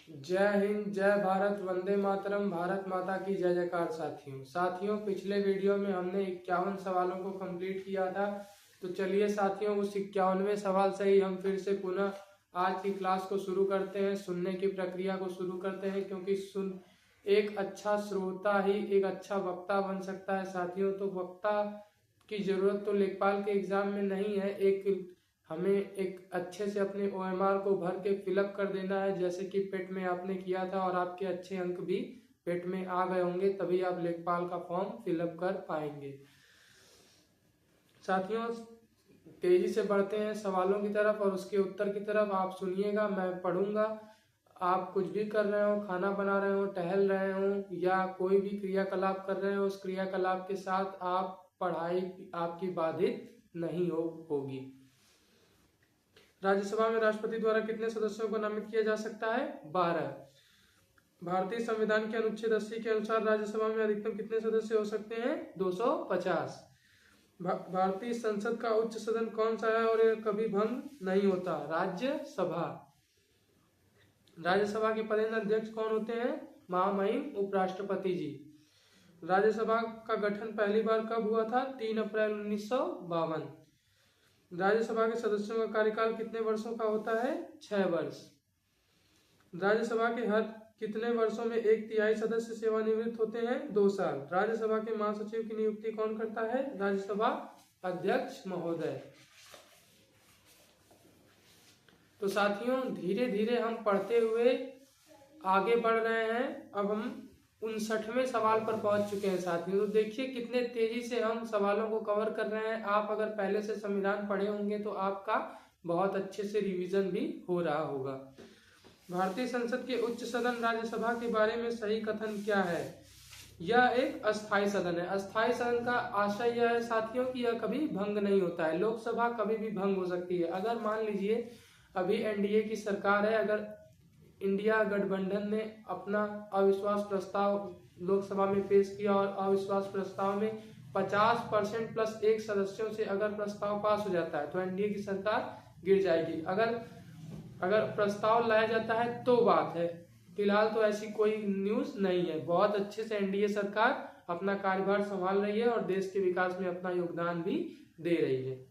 जय हिंद, जय भारत, वंदे मातरम। भारत माता की जय जयकार। साथियों पिछले वीडियो में हमने 51 सवालों को कंप्लीट किया था। तो चलिए साथियों, उस 51वें सवाल से ही हम फिर से पुनः आज की क्लास को शुरू करते हैं, सुनने की प्रक्रिया को शुरू करते हैं, क्योंकि एक अच्छा श्रोता ही एक अच्छा वक्ता बन सकता है साथियों। तो वक्ता की जरूरत तो लेखपाल के एग्जाम में नहीं है, हमें एक अच्छे से अपने OMR को भर के फिलअप कर देना है, जैसे कि पेट में आपने किया था और आपके अच्छे अंक भी पेट में आ गए होंगे, तभी आप लेखपाल का फॉर्म फिलअप कर पाएंगे। साथियों तेजी से बढ़ते हैं सवालों की तरफ और उसके उत्तर की तरफ। आप सुनिएगा, मैं पढ़ूंगा। आप कुछ भी कर रहे हो, खाना बना रहे हो, टहल रहे हो या कोई भी क्रियाकलाप कर रहे हो, उस क्रियाकलाप के साथ आप पढ़ाई आपकी बाधित नहीं होगी। राज्यसभा में राष्ट्रपति द्वारा कितने सदस्यों को नामित किया जा सकता है? 12। भारतीय संविधान के अनुच्छेद 80 के अनुसार राज्यसभा में अधिकतम कितने सदस्य हो सकते हैं? 250। भारतीय संसद का उच्च सदन कौन सा है और यह कभी भंग नहीं होता? राज्यसभा। राज्यसभा के पदेन अध्यक्ष कौन होते हैं? महामहिम उपराष्ट्रपति जी। राज्यसभा का गठन पहली बार कब हुआ था? 3 अप्रैल 1952। राज्यसभा के सदस्यों का कार्यकाल कितने वर्षों का होता है? 6 वर्ष। राज्यसभा के हर कितने वर्षों में 1/3 सदस्य सेवानिवृत्त होते हैं? 2 साल। राज्यसभा के महासचिव की नियुक्ति कौन करता है? राज्यसभा अध्यक्ष महोदय। तो साथियों धीरे धीरे हम पढ़ते हुए आगे बढ़ रहे हैं। अब हम 59वें सवाल पर पहुंच चुके हैं साथियों। तो देखिए कितने तेजी से हम सवालों को कवर कर रहे हैं। आप अगर पहले से संविधान पढ़े होंगे तो आपका बहुत अच्छे से रिवीजन भी हो रहा होगा। भारतीय संसद के उच्च सदन राज्यसभा के बारे में सही कथन क्या है? यह एक अस्थायी सदन है। अस्थायी सदन का आशय यह है साथियों कि यह कभी भंग नहीं होता है। लोकसभा कभी भी भंग हो सकती है। अगर मान लीजिए अभी NDA की सरकार है, अगर इंडिया गठबंधन ने अपना अविश्वास प्रस्ताव लोकसभा में पेश किया और अविश्वास प्रस्ताव में 50% प्लस 1 सदस्यों से अगर प्रस्ताव पास हो जाता है तो NDA की सरकार गिर जाएगी। अगर प्रस्ताव लाया जाता है तो बात है, फिलहाल तो ऐसी कोई न्यूज नहीं है। बहुत अच्छे से NDA सरकार अपना कार्यभार संभाल रही है और देश के विकास में अपना योगदान भी दे रही है।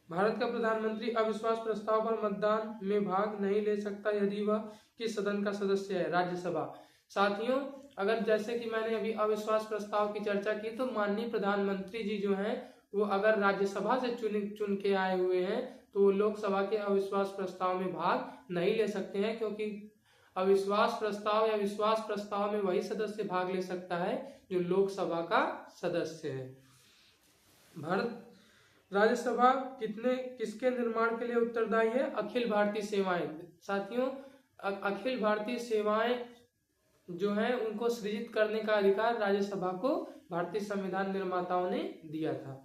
भारत का प्रधानमंत्री अविश्वास प्रस्ताव पर मतदान में भाग नहीं ले सकता यदि वह किस सदन का सदस्य है? राज्यसभा। साथियों अगर जैसे कि मैंने अभी अविश्वास प्रस्ताव की चर्चा की, तो माननीय प्रधानमंत्री जी जो हैं वो अगर राज्यसभा से चुन के आए हुए हैं तो वो लोकसभा के अविश्वास प्रस्ताव में भाग नहीं ले सकते हैं, क्योंकि अविश्वास प्रस्ताव या विश्वास प्रस्ताव में वही सदस्य भाग ले सकता है जो लोकसभा का सदस्य है। भारत राज्यसभा किसके निर्माण के लिए उत्तरदायी है? अखिल भारतीय सेवाएं। साथियों अखिल भारतीय सेवाएं जो है उनको सृजित करने का अधिकार राज्यसभा को भारतीय संविधान निर्माताओं ने दिया था।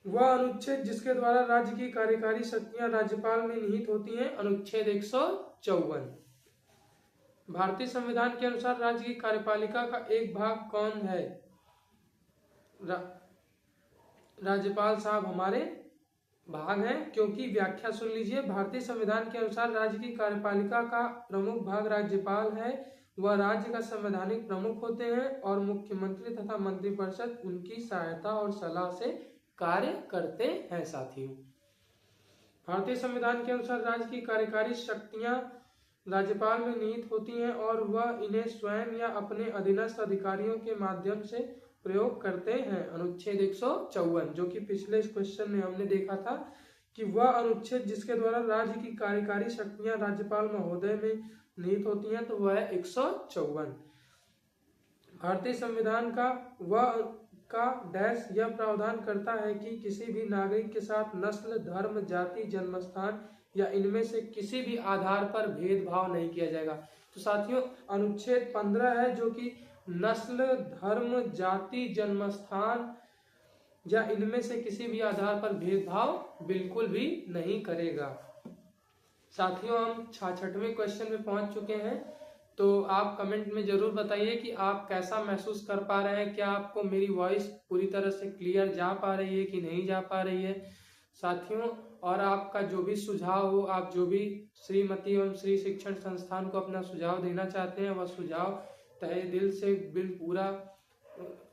वह अनुच्छेद जिसके द्वारा राज्य की कार्यकारी शक्तियां राज्यपाल में निहित होती हैं? अनुच्छेद 154। भारतीय संविधान के अनुसार राज्य की कार्यपालिका का एक भाग कौन है? राज्यपाल साहब हमारे भाग हैं, क्योंकि व्याख्या सुन लीजिए। भारतीय संविधान के अनुसार राज्य की कार्यपालिका का प्रमुख भाग राज्यपाल है। वह राज्य का संवैधानिक प्रमुख होते हैं और मुख्यमंत्री तथा मंत्रिपरिषद उनकी सहायता और सलाह से कार्य करते हैं। साथियों भारतीय संविधान के अनुसार राज्य की कार्यकारी शक्तियां राज्यपाल में निहित होती हैं और वह इन्हें स्वयं या अपने अधीनस्थ अधिकारियों के माध्यम से प्रयोग करते हैं। अनुच्छेद 154 जो कि पिछले क्वेश्चन में हमने देखा था कि वह अनुच्छेद जिसके द्वारा राज्य की कार्यकारी शक्तियां राज्यपाल महोदय में निहित होती हैं तो वह है 154। भारतीय संविधान का डैश यह प्रावधान करता है कि किसी भी नागरिक के साथ नस्ल, धर्म, जाति, जन्मस्थान या इनमें से किसी भी आधार पर भेदभाव नहीं किया जाएगा। तो साथियों अनुच्छेद 15 है जो कि नस्ल, धर्म, जाति, जन्मस्थान या इनमें से किसी भी आधार पर भेदभाव बिल्कुल भी नहीं करेगा। साथियों हम 66वें क्वेश्चन में पहुंच चुके हैं। तो आप कमेंट में जरूर बताइए कि आप कैसा महसूस कर पा रहे हैं। क्या आपको मेरी वॉइस पूरी तरह से क्लियर जा पा रही है कि नहीं जा पा रही है साथियों? और आपका जो भी सुझाव हो, आप जो भी श्रीमती एवं श्री शिक्षण संस्थान को अपना सुझाव देना चाहते हैं, वह सुझाव तहे दिल से पूरा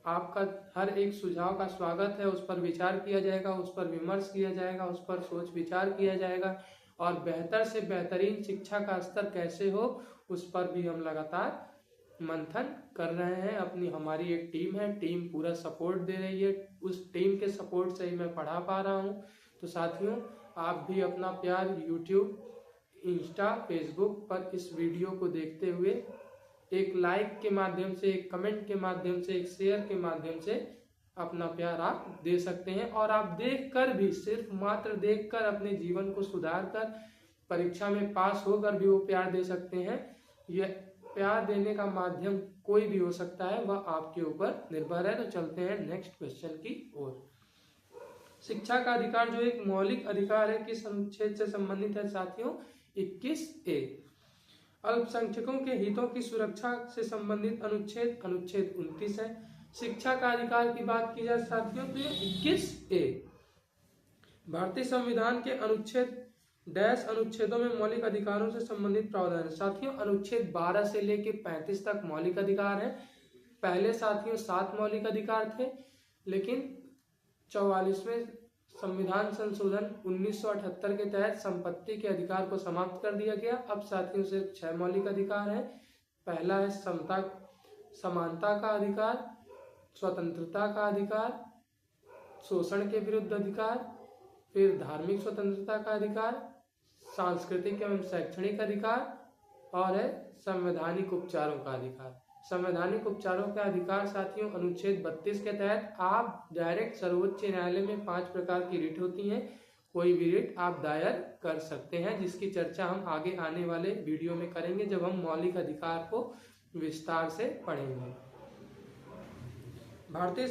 आपका हर एक सुझाव का स्वागत है। उस पर विचार किया जाएगा, उस पर विमर्श किया जाएगा, उस पर सोच विचार किया जाएगा और बेहतर से बेहतरीन शिक्षा का स्तर कैसे हो उस पर भी हम लगातार मंथन कर रहे हैं। हमारी एक टीम है, टीम पूरा सपोर्ट दे रही है, उस टीम के सपोर्ट से ही मैं पढ़ा पा रहा हूँ। तो साथियों, आप भी अपना प्यार यूट्यूब, इंस्टा, फेसबुक पर इस वीडियो को देखते हुए एक लाइक के माध्यम से, एक कमेंट के माध्यम से, एक शेयर के माध्यम से अपना प्यार आप दे सकते हैं। और आप देखकर भी, सिर्फ मात्र देखकर अपने जीवन को सुधार कर परीक्षा में पास होकर भी वो प्यार दे सकते हैं। यह प्यार देने का माध्यम कोई भी हो सकता है, वह आपके ऊपर निर्भर है। तो चलते हैं नेक्स्ट क्वेश्चन की ओर। शिक्षा का अधिकार जो एक मौलिक अधिकार है, किस अनुच्छेद से संबंधित है साथियों? 21A। अल्पसंख्यकों के हितों की सुरक्षा से संबंधित अनुच्छेद 29 है। शिक्षा का अधिकार की बात की जाए साथियों तो ये 21A। भारतीय संविधान के अनुच्छेदों में मौलिक अधिकारों से संबंधित प्रावधान है। साथियों, अनुच्छेद 12 से लेके 35 तक मौलिक अधिकार है। पहले साथियों 7 मौलिक अधिकार थे, लेकिन 44वें संविधान संशोधन 1978 के तहत संपत्ति के अधिकार को समाप्त कर दिया गया। अब साथियों सिर्फ 6 मौलिक अधिकार हैं। पहला है समानता का अधिकार, स्वतंत्रता का अधिकार, शोषण के विरुद्ध अधिकार, फिर धार्मिक स्वतंत्रता का अधिकार, सांस्कृतिक एवं शैक्षणिक अधिकार और है संवैधानिक उपचारों का अधिकार। संवैधानिक उपचारों का अधिकार साथियों अनुच्छेद 32 के तहत आप डायरेक्ट सर्वोच्च न्यायालय में 5 प्रकार की रिट होती हैं, कोई भी रिट आप दायर कर सकते हैं, जिसकी चर्चा हम आगे आने वाले वीडियो में करेंगे जब हम मौलिक अधिकार को विस्तार से पढ़ेंगे। भारतीय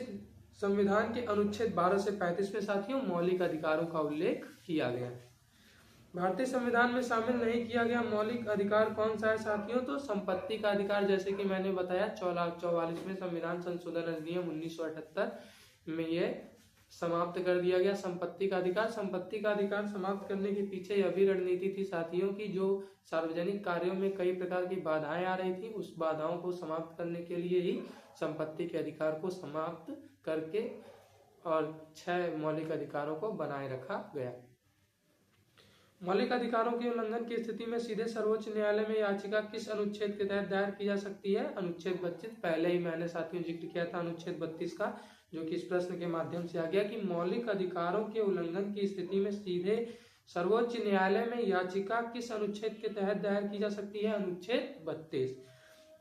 संविधान के अनुच्छेद 12 से 35 में साथियों मौलिक अधिकारों का उल्लेख किया गया है। भारतीय संविधान में शामिल नहीं किया गया मौलिक अधिकार कौन सा है साथियों? तो संपत्ति का अधिकार, जैसे कि मैंने बताया 44वें संविधान संशोधन अधिनियम 1978 में ये समाप्त कर दिया गया संपत्ति का अधिकार। संपत्ति का अधिकार समाप्त करने के पीछे यह भी रणनीति थी साथियों की जो सार्वजनिक कार्यों में कई प्रकार की बाधाएं आ रही थी, उस बाधाओं को समाप्त करने के लिए ही संपत्ति के अधिकार को समाप्त करके और 6 मौलिक अधिकारों को बनाए रखा गया। मौलिक अधिकारों के उल्लंघन की स्थिति में सीधे सर्वोच्च न्यायालय में याचिका किस अनुच्छेद के तहत दायर की जा सकती है? अनुच्छेद 32। पहले ही मैंने साथियों जिक्र किया था अनुच्छेद 32 का, जो कि इस प्रश्न के माध्यम से आ गया कि मौलिक अधिकारों के उल्लंघन की स्थिति में सीधे सर्वोच्च न्यायालय में याचिका किस अनुच्छेद के तहत दायर की जा सकती है? अनुच्छेद 32।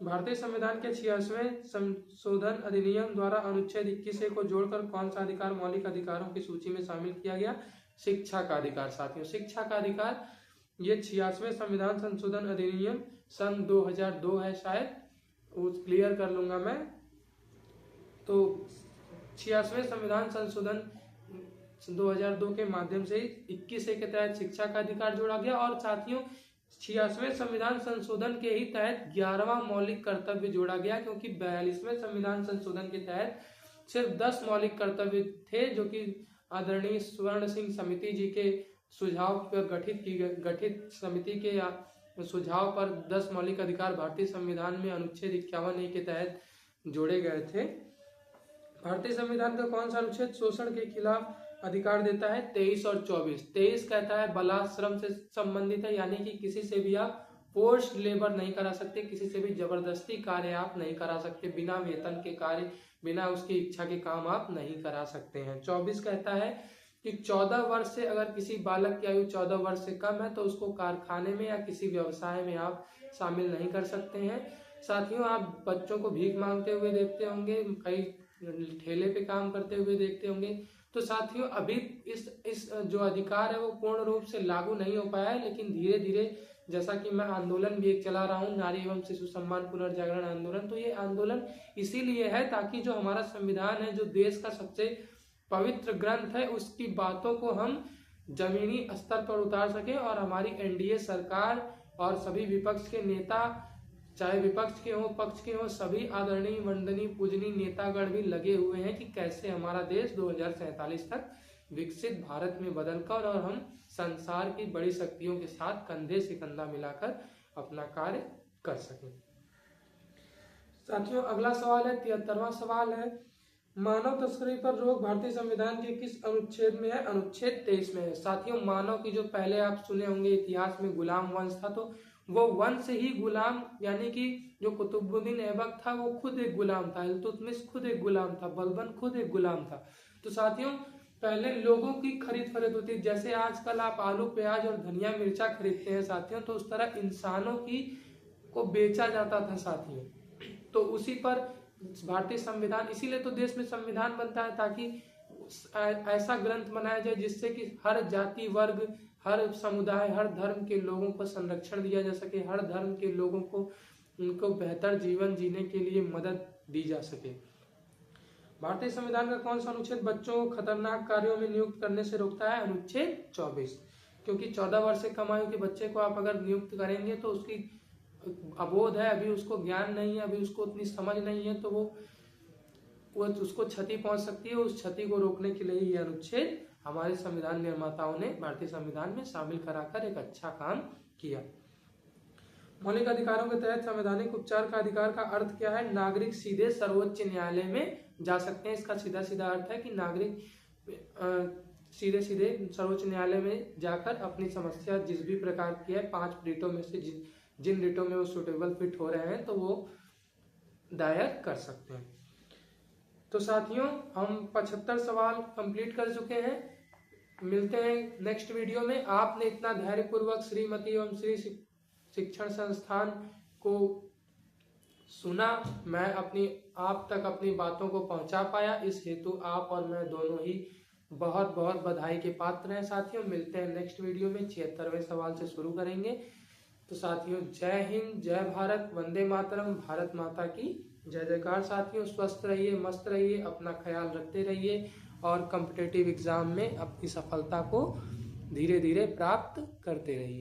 भारतीय संविधान के 86वें संशोधन अधिनियम द्वारा अनुच्छेद 21A को जोड़कर कौन सा अधिकार मौलिक अधिकारों की सूची में शामिल किया गया? शिक्षा का अधिकार साथियों। शिक्षा का अधिकार ये 86वें संविधान संशोधन अधिनियम सन 2002 है, शायद वो क्लियर कर लूंगा मैं। तो 86वें संविधान संशोधन 2002 के माध्यम से 21A के तहत शिक्षा का अधिकार जोड़ा गया। और साथियों 86वें संविधान संशोधन के ही तहत 11वां मौलिक कर्तव्य जोड़ा गया, क्योंकि 42वें संविधान संशोधन के तहत सिर्फ 10 मौलिक कर्तव्य थे, जो कि आदरणीय स्वर्ण सिंह समिति जी के सुझाव पर गठित समिति के सुझाव पर 10 मौलिक अधिकार भारतीय संविधान में अनुच्छेद 51A के तहत जोड़े गए थे। भारतीय संविधान का कौन सा अनुच्छेद शोषण के खिलाफ अधिकार देता है? 23 और 24। 23 कहता है बलाश्रम से संबंधित है, यानी कि किसी से भी आप फोर्स्ड लेबर नहीं करा सकते, किसी से भी जबरदस्ती कार्य आप नहीं करा सकते, बिना वेतन के कार्य, बिना उसकी इच्छा के काम आप नहीं करा सकते हैं। 24 कहता है कि 14 वर्ष से अगर किसी बालक की आयु 14 वर्ष से कम है तो उसको कारखाने में या किसी व्यवसाय में आप शामिल नहीं कर सकते हैं। साथियों आप बच्चों को भीख मांगते हुए देखते होंगे, कई ठेले पे काम करते हुए देखते होंगे। तो साथियों अभी इस जो अधिकार है वो पूर्ण रूप से लागू नहीं हो पाया है, लेकिन धीरे धीरे, जैसा कि मैं आंदोलन भी एक चला रहा हूँ, नारी एवं शिशु सम्मान पुनर्जागरण आंदोलन, तो ये आंदोलन इसीलिए है ताकि जो हमारा संविधान है, जो देश का सबसे पवित्र ग्रंथ है, उसकी बातों को हम जमीनी स्तर पर उतार सके और हमारी एनडीए सरकार और सभी विपक्ष के नेता, चाहे विपक्ष के हो पक्ष के हो, सभी आदरणीय वंदनीय पूजनीय नेतागण भी लगे हुए हैं कि कैसे हमारा देश 2047 तक विकसित भारत में बदलकर और हम संसार की बड़ी शक्तियों के साथ कंधे से कंधा मिलाकर अपना कार्य कर सकें। साथियों अगला सवाल है 73वां सवाल है, मानव तस्करी पर रोक भारतीय संविधान के किस अनुच्छेद में है? अनुच्छेद 23 में है। साथियों मानव की जो पहले आप सुने होंगे इतिहास में गुलाम वंश था, तो वो वंश ही गुलाम, यानी कि जो कुतुबुद्दीन ऐबक था वो खुद एक गुलाम था, इल्तुतमिश खुद एक गुलाम था, बलबन खुद एक गुलाम था। तो साथियों पहले लोगों की खरीद फरोख्त होती, जैसे आजकल आप आलू प्याज और धनिया मिर्चा खरीदते हैं साथियों, तो उस तरह इंसानों की को बेचा जाता था साथियों। तो उसी पर भारतीय संविधान, इसीलिए तो देश में संविधान बनता है ताकि ऐसा ग्रंथ बनाया जाए जिससे कि हर जाति वर्ग, हर समुदाय, हर धर्म के लोगों को संरक्षण दिया जा सके, हर धर्म के लोगों को उनको बेहतर जीवन जीने के लिए मदद दी जा सके। भारतीय संविधान का कौन सा अनुच्छेद बच्चों को खतरनाक कार्यों में नियुक्त करने से रोकता है? अनुच्छेद 24, क्योंकि 14 वर्ष से कम आयु के बच्चे को आप अगर नियुक्त करेंगे तो उसकी अबोध है, अभी उसको ज्ञान नहीं है, अभी उसको उतनी समझ नहीं है, तो वो उसको क्षति पहुंच सकती है। उस क्षति को रोकने के लिए ये अनुच्छेद हमारे संविधान निर्माताओं ने भारतीय संविधान में शामिल कराकर एक अच्छा काम किया। मौलिक अधिकारों के तहत संवैधानिक उपचार का अधिकार का अर्थ क्या है? नागरिक सीधे सर्वोच्च न्यायालय में जा सकते हैं। इसका सीधा सीधा अर्थ है कि नागरिक सीधे सीधे सर्वोच्च न्यायालय में जाकर अपनी समस्या जिस भी प्रकार की है 5 रिटों में से जिन रिटों में वो सुटेबल फिट हो रहे हैं तो वो दायर कर सकते हैं। तो साथियों हम 75 सवाल कंप्लीट कर चुके हैं। मिलते हैं नेक्स्ट वीडियो में। आपने इतना धैर्यपूर्वक श्रीमती एवं श्री शिक्षण संस्थान को सुना, मैं आप तक अपनी बातों को पहुंचा पाया, इस हेतु आप और मैं दोनों ही बहुत बहुत बधाई के पात्र हैं। साथियों मिलते हैं नेक्स्ट वीडियो में, 76वें सवाल से शुरू करेंगे। तो साथियों जय हिंद, जय भारत, वंदे मातरम, भारत माता की जय जयकार। साथियों स्वस्थ रहिए, मस्त रहिए, अपना ख्याल रखते रहिए और कॉम्पिटिटिव एग्जाम में अपनी सफलता को धीरे धीरे प्राप्त करते रहिए।